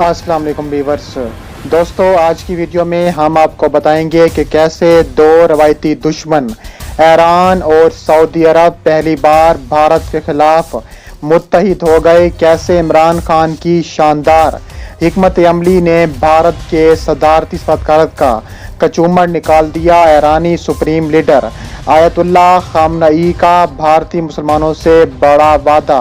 अस्सलाम वालेकुम व्यूअर्स। दोस्तों, आज की वीडियो में हम आपको बताएंगे कि कैसे दो रवायती दुश्मन ईरान और सऊदी अरब पहली बार भारत के खिलाफ मुत्तहिद हो गए। कैसे इमरान खान की शानदार हिकमत अमली ने भारत के सदारती सदारत का कचूमर निकाल दिया। ईरानी सुप्रीम लीडर आयतुल्लाह खामनई का भारतीय मुसलमानों से बड़ा वादा।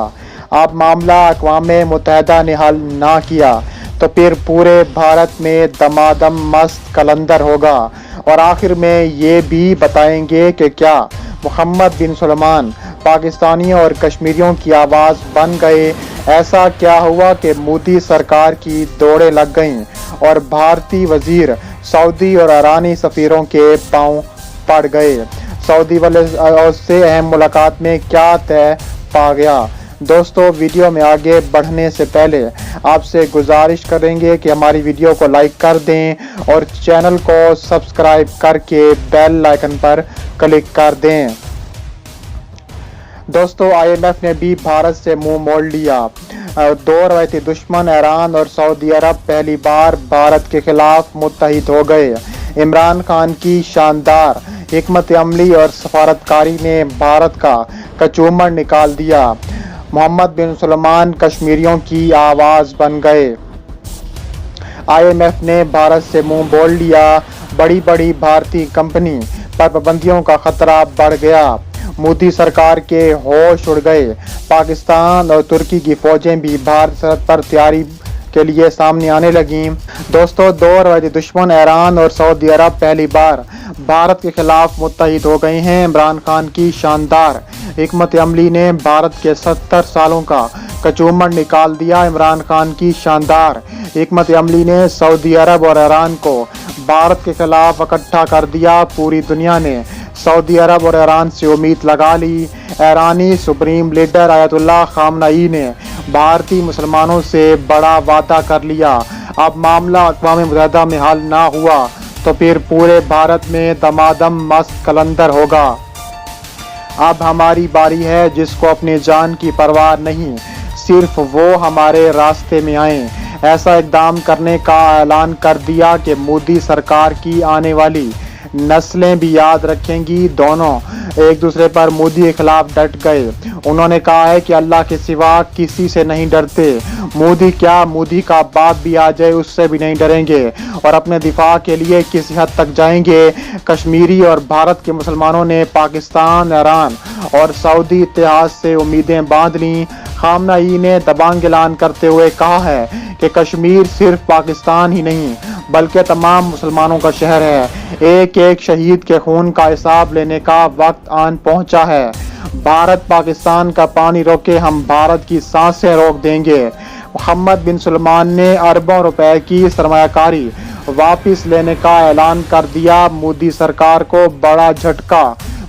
अब मामला अक़वाम मुत्तहिदा ने हल ना किया तो फिर पूरे भारत में दमादम मस्त कलंदर होगा। और आखिर में ये भी बताएंगे कि क्या मोहम्मद बिन सलमान पाकिस्तानियों और कश्मीरियों की आवाज़ बन गए। ऐसा क्या हुआ कि मोदी सरकार की दौड़ें लग गईं और भारतीय वजीर सऊदी और ईरानी सफ़ीरों के पांव पड़ गए। सऊदी वाले से अहम मुलाकात में क्या तय पा गया। दोस्तों, वीडियो में आगे बढ़ने से पहले आपसे गुजारिश करेंगे कि हमारी वीडियो को लाइक कर दें और चैनल को सब्सक्राइब करके बेल आइकन पर क्लिक कर दें। दोस्तों, IMF ने भी भारत से मुंह मोड़ लिया। दो रवायती दुश्मन ईरान और सऊदी अरब पहली बार भारत के खिलाफ मुत्तहिद हो गए। इमरान खान की शानदार हिकमत अमली और सफारतकारी ने भारत का कचूमर निकाल दिया। मोहम्मद बिन सलमान कश्मीरियों की आवाज़ बन गए। IMF ने भारत से मुंह बोल लिया। बड़ी बड़ी भारतीय कंपनी पर पाबंदियों का खतरा बढ़ गया। मोदी सरकार के होश उड़ गए। पाकिस्तान और तुर्की की फौजें भी भारत सरहद पर तैयारी के लिए सामने आने लगी। दोस्तों, दो रवायती दुश्मन ईरान और सऊदी अरब पहली बार भारत के खिलाफ मुत्तहिद हो गए हैं। इमरान खान की शानदार हिकमत अमली ने भारत के 70 सालों का कचूमर निकाल दिया। इमरान खान की शानदार हिकमत अमली ने सऊदी अरब और ईरान को भारत के खिलाफ इकट्ठा कर दिया। पूरी दुनिया ने सऊदी अरब और ईरान से उम्मीद लगा ली। ईरानी सुप्रीम लीडर आयतुल्लाह खामनई ने भारतीय मुसलमानों से बड़ा वादा कर लिया। अब मामला अक़वाम मुत्तहिदा में हल ना हुआ तो फिर पूरे भारत में दमादम मस्त कलंदर होगा। अब हमारी बारी है जिसको अपनी जान की परवाह नहीं, सिर्फ वो हमारे रास्ते में आए। ऐसा इक़दाम करने का ऐलान कर दिया कि मोदी सरकार की आने वाली नस्लें भी याद रखेंगी। दोनों एक दूसरे पर मोदी के खिलाफ डट गए। उन्होंने कहा है कि अल्लाह के सिवा किसी से नहीं डरते। मोदी क्या, मोदी का बाप भी आ जाए उससे भी नहीं डरेंगे और अपने दिफा के लिए किसी हद तक जाएंगे। कश्मीरी और भारत के मुसलमानों ने पाकिस्तान, ईरान और सऊदी इत्तेहाद से उम्मीदें बांध लीं। खामनई ने दबंग ऐलान करते हुए कहा है कि कश्मीर सिर्फ पाकिस्तान ही नहीं बल्कि तमाम मुसलमानों का शहर है। एक एक शहीद के खून का हिसाब लेने का वक्त आन पहुंचा है। भारत पाकिस्तान का पानी रोके, हम भारत की सांसें रोक देंगे। मोहम्मद बिन सलमान ने अरबों रुपए की सरमायाकारी वापस लेने का ऐलान कर दिया। मोदी सरकार को बड़ा झटका।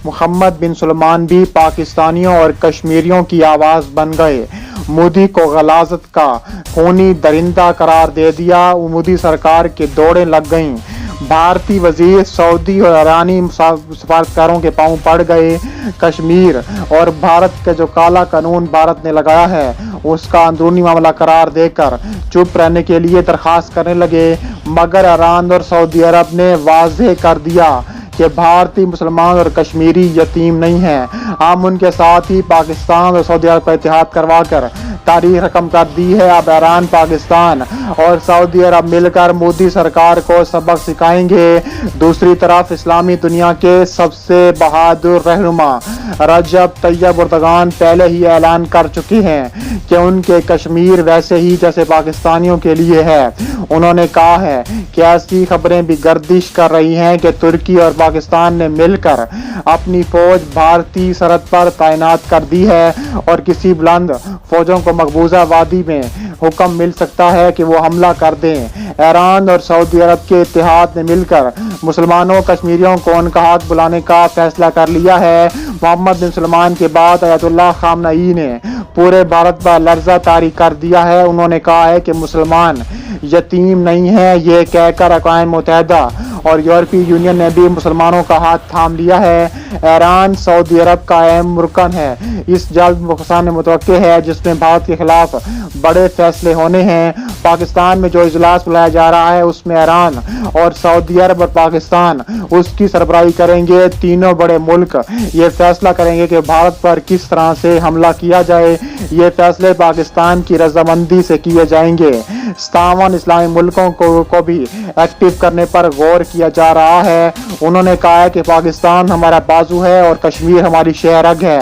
मोहम्मद बिन सलमान भी पाकिस्तानियों और कश्मीरियों की आवाज़ बन गए। मोदी को गलाजत का खूनी दरिंदा करार दे दिया। मोदी सरकार के दौड़ें लग गईं। भारतीय वजीर सऊदी और ईरानी सफारतकारों के पांव पड़ गए। कश्मीर और भारत के जो काला कानून भारत ने लगाया है उसका अंदरूनी मामला करार देकर चुप रहने के लिए दरखास्त करने लगे, मगर ईरान और सऊदी अरब ने वाज़ेह कर दिया कि भारतीय मुसलमान और कश्मीरी यतीम नहीं हैं। हम उनके साथ ही पाकिस्तान और सऊदी अरब का इत्तेहाद करवा कर तारीख रकम कर दी है। अब ईरान, पाकिस्तान और सऊदी अरब मिलकर मोदी सरकार को सबक सिखाएंगे। दूसरी तरफ इस्लामी दुनिया के सबसे बहादुर रहनुमा रजब तैयब एर्दोगान पहले ही ऐलान कर चुके हैं कि उनके कश्मीर वैसे ही जैसे पाकिस्तानियों के लिए है। उन्होंने कहा है कि ऐसी खबरें भी गर्दिश कर रही हैं कि तुर्की और पाकिस्तान ने मिलकर अपनी फौज भारतीय सरहद पर तैनात कर दी है और किसी बुलंद फौजों को मकबूजा वादी में हुक्म मिल सकता है कि वो हमला कर दें। ईरान और सऊदी अरब के इत्तेहाद ने मिलकर मुसलमानों कश्मीरियों को उनका हक बुलाने का फैसला कर लिया है। मोहम्मद बिन सलमान के बाद आयतुल्लाह खामनई ने पूरे भारत पर लर्जा तारी कर दिया है। उन्होंने कहा है कि मुसलमान यतीम नहीं है। ये कहकर अक़वाम मुत्तहिदा और यूरोपीय यूनियन ने भी मुसलमानों का हाथ थाम लिया है। ईरान सऊदी अरब का अहम रुकन है। इस जल्द मुतवक्के है जिसमें भारत के खिलाफ बड़े फैसले होने हैं। پاکستان میں جو اجلاس بلایا جا رہا ہے اس میں ایران اور سعودی عرب اور پاکستان اس کی سربراہی کریں گے۔ تینوں بڑے ملک یہ فیصلہ کریں گے کہ بھارت پر کس طرح سے حملہ کیا جائے۔ یہ فیصلے پاکستان کی رضامندی سے کیے جائیں گے۔ 57 اسلامی ملکوں کو بھی ایکٹیو کرنے پر غور کیا جا رہا ہے۔ انہوں نے کہا ہے کہ پاکستان ہمارا بازو ہے اور کشمیر ہماری شہ رگ ہے۔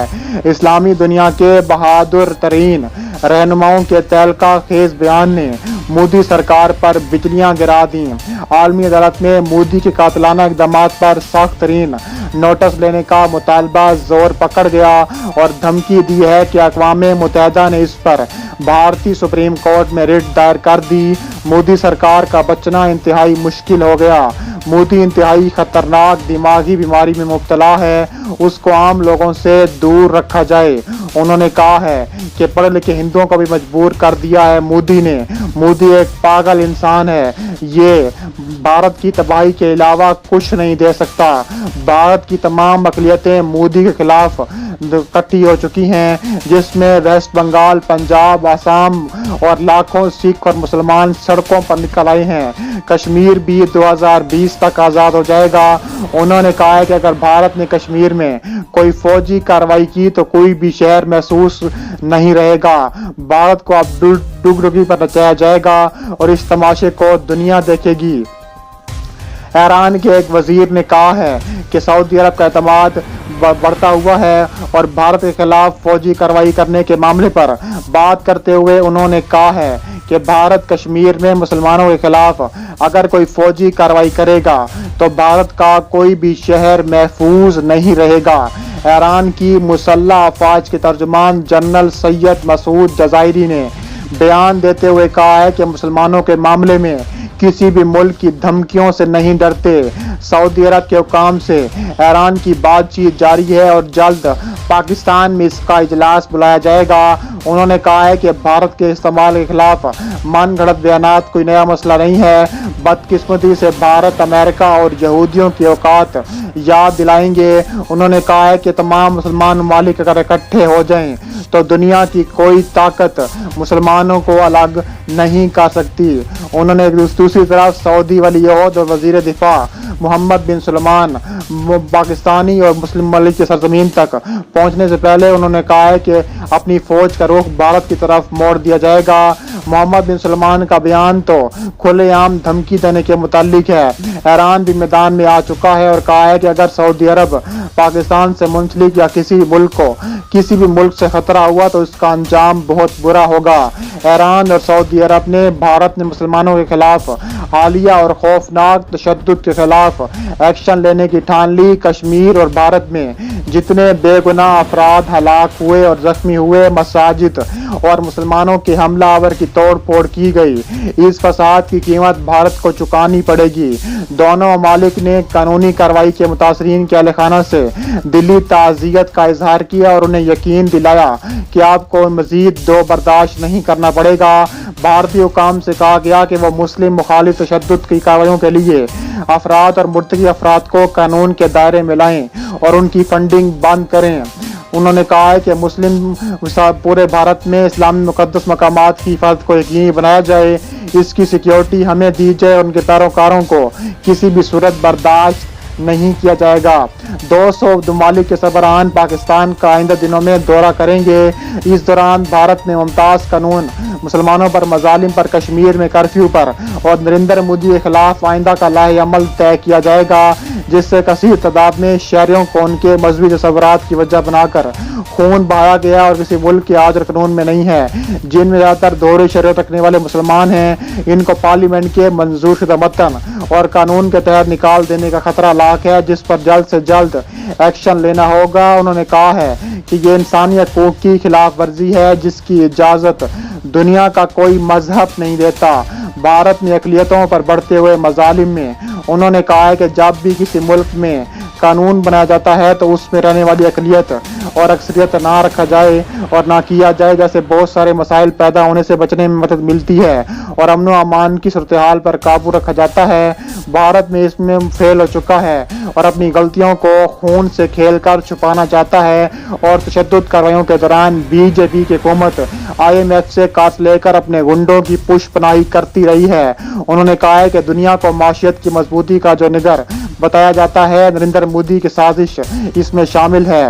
اسلامی دنیا کے بہادر ترین رہنماؤں کے تہلکہ خیز بیان نے مودی سرکار پر بجلیاں گرا دیں۔ عالمی عدالت میں مودی کے قاتلانہ اقدامات پر سخت ترین نوٹس لینے کا مطالبہ زور پکڑ گیا اور دھمکی دی ہے کہ اقوام متحدہ نے اس پر بھارتی سپریم کورٹ میں رٹ دائر کر دی۔ مودی سرکار کا بچنا انتہائی مشکل ہو گیا۔ مودی انتہائی خطرناک دماغی بیماری میں مبتلا ہے، اس کو عام لوگوں سے دور رکھا جائے۔ انہوں نے کہا ہے کہ پڑھے لکھے ہندوؤں کو بھی مجبور کر دیا ہے مودی نے۔ مودی ایک پاگل انسان ہے، یہ بھارت کی تباہی کے علاوہ کچھ نہیں دے سکتا۔ بھارت کی تمام اقلیتیں مودی کے خلاف اکٹھی ہو چکی ہیں، جس میں ویسٹ بنگال، پنجاب، آسام اور لاکھوں سکھ اور مسلمان سڑکوں پر نکل آئے ہیں۔ کشمیر بھی 2020 تک آزاد ہو جائے گا۔ انہوں نے کہا ہے کہ اگر بھارت نے کشمیر میں کوئی فوجی کارروائی کی تو کوئی بھی شہر محسوس نہیں رہے گا۔ بھارت کو اب ڈگڈگی پر نچایا جائے گا اور اس تماشے کو دنیا دیکھے گی۔ ایران کے ایک وزیر نے کہا ہے کہ سعودی عرب کا اعتماد بڑھتا ہوا ہے اور بھارت کے خلاف فوجی کارروائی کرنے کے معاملے پر بات کرتے ہوئے انہوں نے کہا ہے کہ بھارت کشمیر میں مسلمانوں کے خلاف اگر کوئی فوجی کارروائی کرے گا تو بھارت کا کوئی بھی شہر محفوظ نہیں رہے گا۔ ایران کی مسلح افواج کے ترجمان جنرل سید مسعود جزائری نے بیان دیتے ہوئے کہا ہے کہ مسلمانوں کے معاملے میں کسی بھی ملک کی دھمکیوں سے نہیں ڈرتے۔ سعودی عرب کے حکام سے ایران کی بات چیت جاری ہے اور جلد پاکستان میں اس کا اجلاس بلایا جائے گا۔ انہوں نے کہا ہے کہ بھارت کے استعمال کے خلاف من گھڑت بیانات کوئی نیا مسئلہ نہیں ہے۔ بدقسمتی سے بھارت امریکہ اور یہودیوں کی اوقات یاد دلائیں گے۔ انہوں نے کہا ہے کہ تمام مسلمان ممالک اگر اکٹھے ہو جائیں تو دنیا کی کوئی طاقت مسلمانوں کو الگ نہیں کر سکتی۔ انہوں نے دوسری طرف سعودی ولی عہد اور وزیر دفاع محمد بن سلمان پاکستانی اور مسلم ممالک کی سرزمین تک پہنچنے سے پہلے انہوں نے کہا ہے کہ اپنی فوج کا رخ بھارت کی طرف موڑ دیا جائے گا۔ محمد بن سلمان کا بیان تو کھلے عام دھمکی دینے کے متعلق ہے۔ ایران بھی میدان میں آ چکا ہے اور کہا ہے کہ اگر سعودی عرب پاکستان سے منسلک یا کسی ملک کو کسی بھی ملک سے خطرہ ہوا تو اس کا انجام بہت برا ہوگا۔ ایران اور سعودی عرب نے بھارت نے مسلمانوں کے خلاف حالیہ اور خوفناک تشدد کے خلاف ایکشن لینے کی ٹھان لی۔ کشمیر اور بھارت میں جتنے بے گناہ افراد ہلاک ہوئے اور زخمی ہوئے، مساجد اور مسلمانوں کے حملہ آور کی توڑ پھوڑ کی گئی، اس فساد کی قیمت بھارت کو چکانی پڑے گی۔ دونوں ممالک نے قانونی کارروائی کے متاثرین کے اہل خانہ سے دلی تعزیت کا اظہار کیا اور انہیں یقین دلایا کہ آپ کو مزید برداشت نہیں کرنا پڑے گا۔ بھارتی حکام سے کہا گیا کہ وہ مسلم مخالف تشدد کی کارروائیوں کے لیے افراد اور مرتکب افراد کو قانون کے دائرے میں لائیں اور ان کی فنڈنگ بند کریں۔ انہوں نے کہا ہے کہ مسلم پورے بھارت میں اسلامی مقدس مقامات کی حفاظت کو یقینی بنایا جائے، اس کی سیکیورٹی ہمیں دی جائے اور ان کے پیروکاروں کو کسی بھی صورت برداشت نہیں کیا جائے گا۔ 200 ممالک کے سربراہان پاکستان کا آئندہ دنوں میں دورہ کریں گے۔ اس دوران بھارت میں ممتاز قانون، مسلمانوں پر مظالم پر، کشمیر میں کرفیو پر اور نریندر مودی کے خلاف آئندہ کا لائحہ عمل طے کیا جائے گا، جس سے کثیر تعداد میں شہریوں کو ان کے مذہبی تصورات کی وجہ بنا کر خون بہایا گیا اور کسی ملک کے آج اور قانون میں نہیں ہے، جن میں زیادہ تر دوہری شریعت رکھنے والے مسلمان ہیں۔ ان کو پارلیمنٹ کے منظور شدہ متن اور قانون کے تحت نکال دینے کا خطرہ لاحق ہے، جس پر جلد سے جلد ایکشن لینا ہوگا۔ انہوں نے کہا ہے کہ یہ انسانی حقوق کی خلاف ورزی ہے جس کی اجازت دنیا کا کوئی مذہب نہیں دیتا۔ بھارت میں اقلیتوں پر بڑھتے ہوئے مظالم میں انہوں نے کہا ہے کہ جب بھی کسی ملک میں कानून बनाया जाता है तो उसमें रहने वाली अकलियत और अक्सरियत ना रखा जाए और ना किया जाए, जैसे बहुत सारे मसाइल पैदा होने से बचने में मदद मिलती है और अमन अमान की सूरत हाल पर काबू रखा जाता है। भारत में इसमें फेल हो चुका है और अपनी गलतियों को खून से खेलकर छुपाना चाहता है और तशद्दुद कार्रवाइयों के दौरान बीजेपी की हुकूमत IMF से काट लेकर अपने गुंडों की पुष्पनाही करती रही है। उन्होंने कहा है कि दुनिया को माशियत की मजबूती का जो निगर बताया जाता है, नरेंद्र मोदी की साजिश इसमें शामिल है।